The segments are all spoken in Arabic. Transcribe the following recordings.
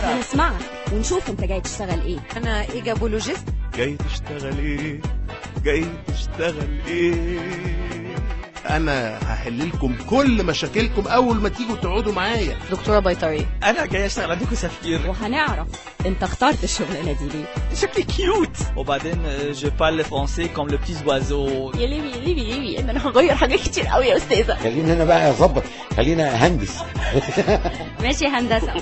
هنسمعك ونشوف انت جاي تشتغل ايه. انا ايجابولوجيست. جاي تشتغل ايه؟ جاي تشتغل ايه؟ انا هحل لكم كل مشاكلكم اول ما تيجوا تقعدوا معايا. دكتوره بيطري. انا جاي اشتغل عندكم سفير. وهنعرف انت اخترت الشغلانه دي ليه. شكلي كيوت. وبعدين جو بارل فرونسي كوم لو بتيز اوازو. يا ليبي ان انا هغير حاجات كتير قوي يا استاذه. خليني انا بقى اظبط، خلينا اهندس. ماشي هندسه.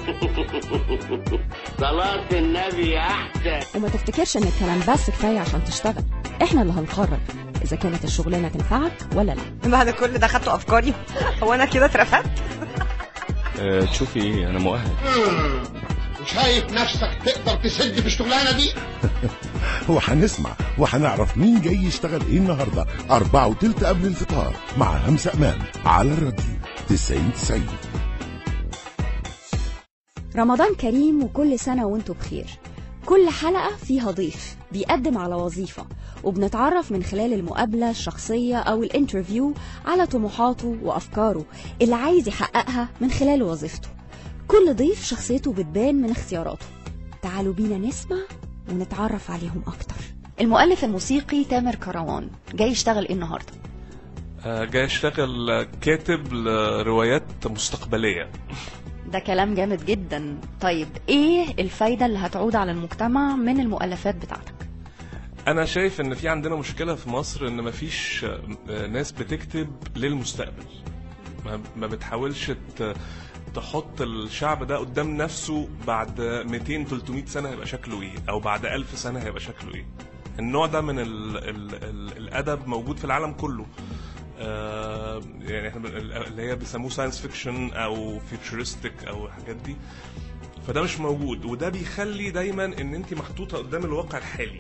صلاة النبي احسن. وما تفتكرش ان الكلام بس كفايه عشان تشتغل، احنا اللي هنقرر اذا كانت الشغلانه تنفعك ولا لا. بعد كل ده خدتوا افكاري. هو انا كده اترفدت؟ تشوفي ايه، انا مؤهل. شايف نفسك تقدر تسد في الشغلانه دي؟ وهنسمع وهنعرف مين جاي يشتغل ايه النهارده 4:15 قبل الفطار مع همسة أمان على الراديو 90. رمضان كريم وكل سنه وانتوا بخير. كل حلقه فيها ضيف بيقدم على وظيفه، وبنتعرف من خلال المقابله الشخصيه او الانترفيو على طموحاته وافكاره اللي عايز يحققها من خلال وظيفته. كل ضيف شخصيته بتبان من اختياراته. تعالوا بينا نسمع ونتعرف عليهم اكتر. المؤلف الموسيقي تامر كروان جاي يشتغل ايه النهارده؟ جاي اشتغل كاتب لروايات مستقبليه. ده كلام جامد جدا. طيب ايه الفايده اللي هتعود على المجتمع من المؤلفات بتاعتك؟ انا شايف ان في عندنا مشكله في مصر ان مفيش ناس بتكتب للمستقبل، ما بتحاولش تحط الشعب ده قدام نفسه بعد 200-300 سنة هيبقى شكله ايه، او بعد 1000 سنة هيبقى شكله ايه. النوع ده من الادب موجود في العالم كله. يعني احنا اللي هي بيسموه ساينس فيكشن او فيوتشرستيك او الحاجات دي، فده مش موجود، وده بيخلي دايما ان انت محطوطة قدام الواقع الحالي.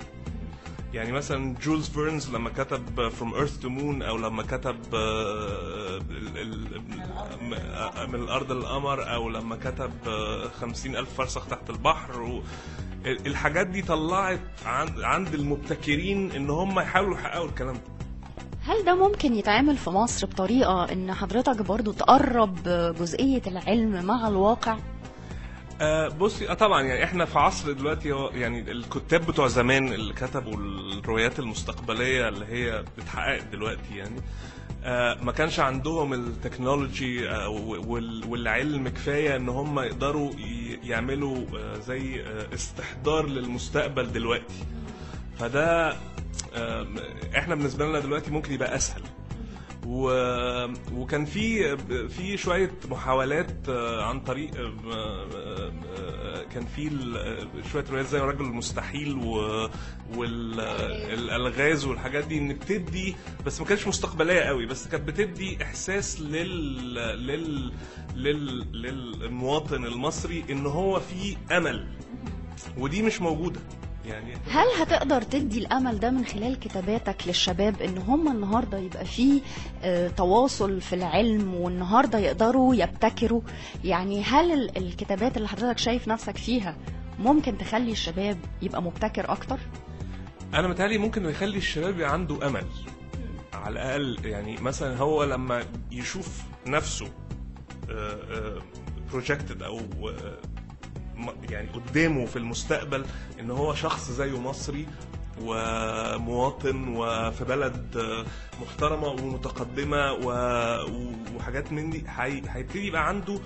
يعني مثلا جولز فيرنز لما كتب From Earth to Moon، او لما كتب من الارض للقمر، او لما كتب 50,000 فرسخ تحت البحر، الحاجات دي طلعت عند المبتكرين ان هم يحاولوا يحققوا الكلام ده. هل ده ممكن يتعمل في مصر بطريقة ان حضرتك برضو تقرب جزئية العلم مع الواقع؟ بصي طبعا، يعني احنا في عصر دلوقتي، يعني الكتاب بتوع زمان اللي كتبوا الروايات المستقبلية اللي هي بتحقق دلوقتي، يعني ما كانش عندهم التكنولوجي والعلم كفاية ان هم يقدروا يعملوا زي استحضار للمستقبل دلوقتي. فده احنا بالنسبة لنا دلوقتي ممكن يبقى اسهل. وكان في شويه محاولات عن طريق كان في شويه روايات زي الرجل المستحيل والالغاز والحاجات دي، ان بتدي، بس ما كانتش مستقبليه قوي، بس كانت بتدي احساس للمواطن المصري ان هو في امل، ودي مش موجوده. يعني هل هتقدر تدي الامل ده من خلال كتاباتك للشباب، ان هم النهارده يبقى فيه تواصل في العلم، والنهارده يقدروا يبتكروا؟ يعني هل الكتابات اللي حضرتك شايف نفسك فيها ممكن تخلي الشباب يبقى مبتكر اكتر؟ انا متهيألي ممكن يخلي الشباب يبقى عنده امل على الاقل. يعني مثلا هو لما يشوف نفسه بروجكتد او يعني قدامه في المستقبل ان هو شخص زيه مصري ومواطن وفي بلد محترمة ومتقدمة وحاجات من دي، هيبتدي يبقى عنده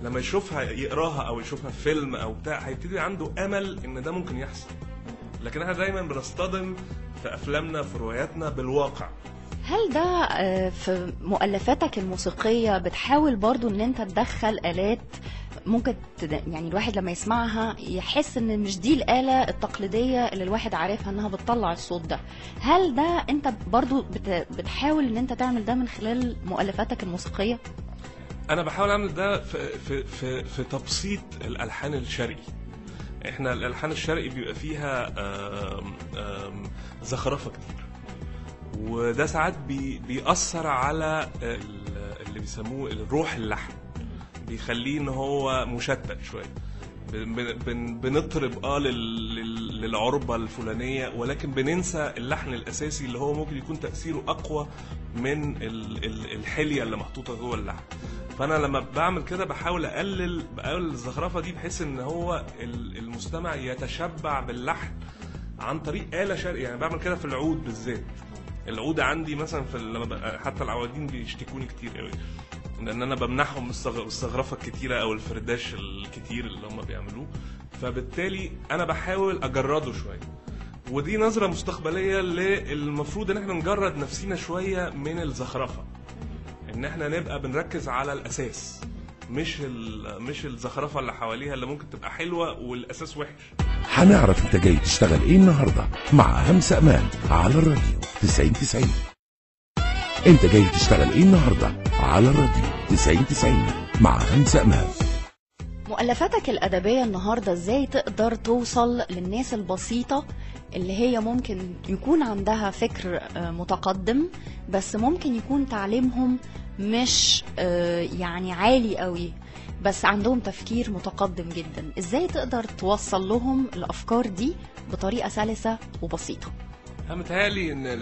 لما يشوفها يقراها او يشوفها في فيلم او بتاع، هيبتدي عنده امل ان ده ممكن يحصل. لكن احنا دايما بنصطدم في افلامنا في رواياتنا بالواقع. هل ده في مؤلفاتك الموسيقية بتحاول برضو ان انت تدخل آلات ممكن يعني الواحد لما يسمعها يحس ان مش دي الآلة التقليدية اللي الواحد عارفها انها بتطلع الصوت ده؟ هل ده انت برضو بتحاول ان انت تعمل ده من خلال مؤلفاتك الموسيقية؟ انا بحاول اعمل ده في تبسيط الالحان الشرقي. احنا الالحان الشرقي بيبقى فيها زخرفة كتير، وده ساعات بيأثر على اللي بيسموه الروح اللحن، بيخليه ان هو مشتت شويه. بنطرب للعربه الفلانيه، ولكن بننسى اللحن الاساسي اللي هو ممكن يكون تاثيره اقوى من الحليه اللي محطوطه جوه اللحن. فانا لما بعمل كده بحاول اقلل الزخرفه دي بحيث ان هو المستمع يتشبع باللحن عن طريق آلة شرقية. يعني بعمل كده في العود بالذات. العود عندي مثلا لما حتى العوادين بيشتكوني كتير قوي لان انا بمنحهم الزخرفه الكتيره او الفرداش الكتير اللي هم بيعملوه، فبالتالي انا بحاول اجرده شويه. ودي نظره مستقبليه المفروض ان احنا نجرد نفسينا شويه من الزخرفه، ان احنا نبقى بنركز على الاساس مش الزخرفه اللي حواليها اللي ممكن تبقى حلوه والاساس وحش. هنعرف انت جاي تشتغل ايه النهارده مع همسة امان على الراديو 90-90. انت جاي تشتغل ايه النهارده على الراديو 90-90 مع همسة امان. مؤلفاتك الأدبية النهاردة ازاي تقدر توصل للناس البسيطة اللي هي ممكن يكون عندها فكر متقدم بس ممكن يكون تعليمهم مش يعني عالي قوي بس عندهم تفكير متقدم جدا، ازاي تقدر توصل لهم الأفكار دي بطريقة سلسة وبسيطة؟ أنا متهيألي إن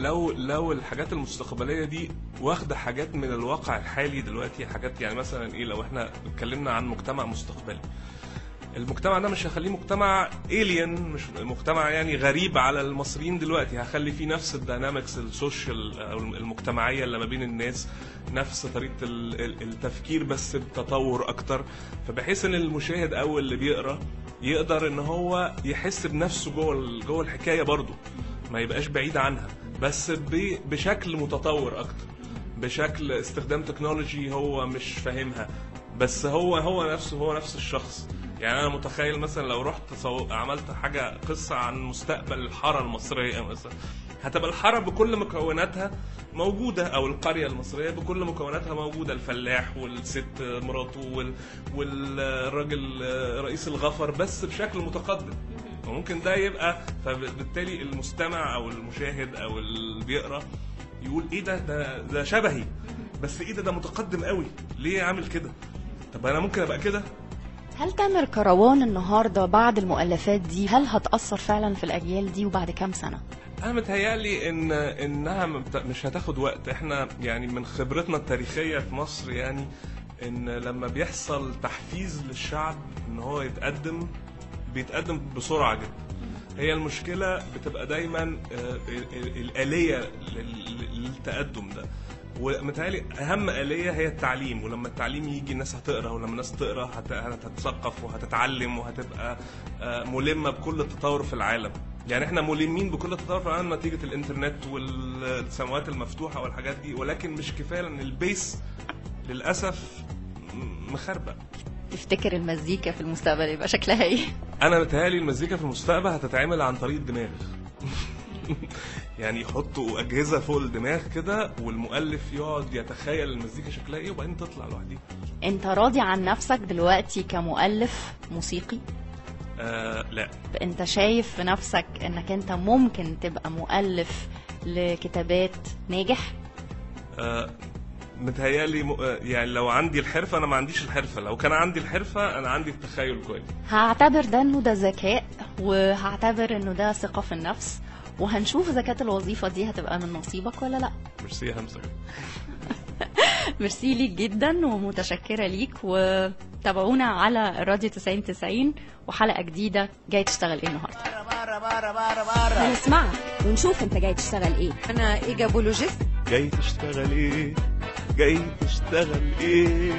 لو الحاجات المستقبلية دي واخدة حاجات من الواقع الحالي دلوقتي، حاجات يعني مثلا إيه، لو إحنا اتكلمنا عن مجتمع مستقبلي، المجتمع ده مش هخليه مجتمع إيليان، مش مجتمع يعني غريب على المصريين دلوقتي، هخلي فيه نفس الدينامكس السوشيال أو المجتمعية اللي ما بين الناس، نفس طريقة التفكير بس بتطور أكتر، فبحيث إن المشاهد أو اللي بيقرأ يقدر إن هو يحس بنفسه جوه الحكاية برضه، ما يبقاش بعيد عنها، بس بشكل متطور اكتر، بشكل استخدام تكنولوجي هو مش فاهمها، بس هو نفس الشخص. يعني انا متخيل مثلا لو رحت عملت حاجه قصه عن مستقبل الحاره المصريه مثلا، هتبقى الحاره بكل مكوناتها موجوده، او القريه المصريه بكل مكوناتها موجوده، الفلاح والست مراته والراجل رئيس الغفر، بس بشكل متقدم. وممكن ده يبقى، فبالتالي المستمع او المشاهد او اللي بيقرا يقول ايه ده شبهي، بس ايه ده متقدم قوي، ليه عامل كده؟ طب انا ممكن ابقى كده. هل تامر كروان النهارده بعد المؤلفات دي هل هتأثر فعلا في الاجيال دي وبعد كام سنه؟ انا متهيألي انها مش هتاخد وقت. احنا يعني من خبرتنا التاريخيه في مصر يعني ان لما بيحصل تحفيز للشعب ان هو بيتقدم بسرعه جدا. هي المشكله بتبقى دايما الآلية للتقدم ده، ومتهيألي اهم آلية هي التعليم، ولما التعليم يجي الناس هتقرا، ولما الناس تقرا هتتثقف وهتتعلم وهتبقى ملمه بكل التطور في العالم. يعني احنا ملمين بكل التطور في العالم نتيجه الانترنت والسماوات المفتوحه والحاجات دي، ولكن مش كفايه لان البيس للاسف مخربق. تفتكر المزيكا في المستقبل يبقى شكلها ايه؟ انا متهيألي المزيكا في المستقبل هتتعمل عن طريق الدماغ. يعني يحطوا اجهزه فوق الدماغ كده والمؤلف يقعد يتخيل المزيكا شكلها ايه وبعدين تطلع لوحدها. انت راضي عن نفسك دلوقتي كمؤلف موسيقي؟ لا. انت شايف في نفسك انك انت ممكن تبقى مؤلف لكتابات ناجح؟ متهيألي يعني لو عندي الحرفة، أنا ما عنديش الحرفة، لو كان عندي الحرفة أنا عندي التخيل كويس. هعتبر ده إنه ده ذكاء، وهعتبر إنه ده ثقة في النفس، وهنشوف إذا كانت الوظيفة دي هتبقى من نصيبك ولا لأ. ميرسي يا همسة. ميرسي ليك جدا ومتشكرة ليك، وتابعونا على الراديو 90-90 وحلقة جديدة جاي تشتغل إيه النهاردة. هنسمعك ونشوف أنت جاي تشتغل إيه. أنا إيجابولوجيست. جاي تشتغل إيه؟ جاي تشتغل إيه؟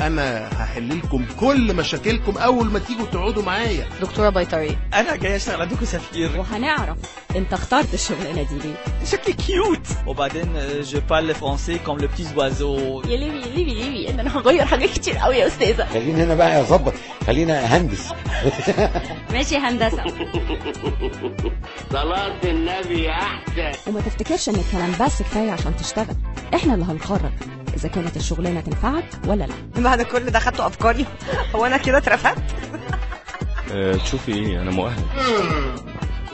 أنا هحل لكم كل مشاكلكم أول ما تيجوا تقعدوا معايا. دكتورة بيطري. انا جاي اشتغل عندكم سفير. وهنعرف أنت اخترت الشغلانة دي ليه. شكلي كيوت. وبعدين je parle français comme le petit oiseau. يا ليبي إن أنا هغير حاجات كتير قوي يا أستاذة. خلينا هنا بقى أظبط، خلينا هندس. ماشي هندسة. صلاة النبي أحسن. وما تفتكرش إن الكلام بس كفاية عشان تشتغل، إحنا اللي هنقرر إذا كانت الشغلانة تنفعك ولا لا. بعد كل ده خدتوا أفكاري، هو أنا كده اترفدت؟ تشوفي إيه، أنا مؤهل.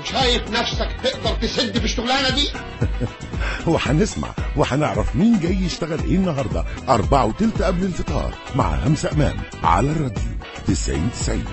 وشايف نفسك تقدر تسد في الشغلانة دي؟ وهنسمع وهنعرف مين جاي يشتغل ايه النهارده 4:15 قبل الفطار مع همسة امان على الراديو 90-90.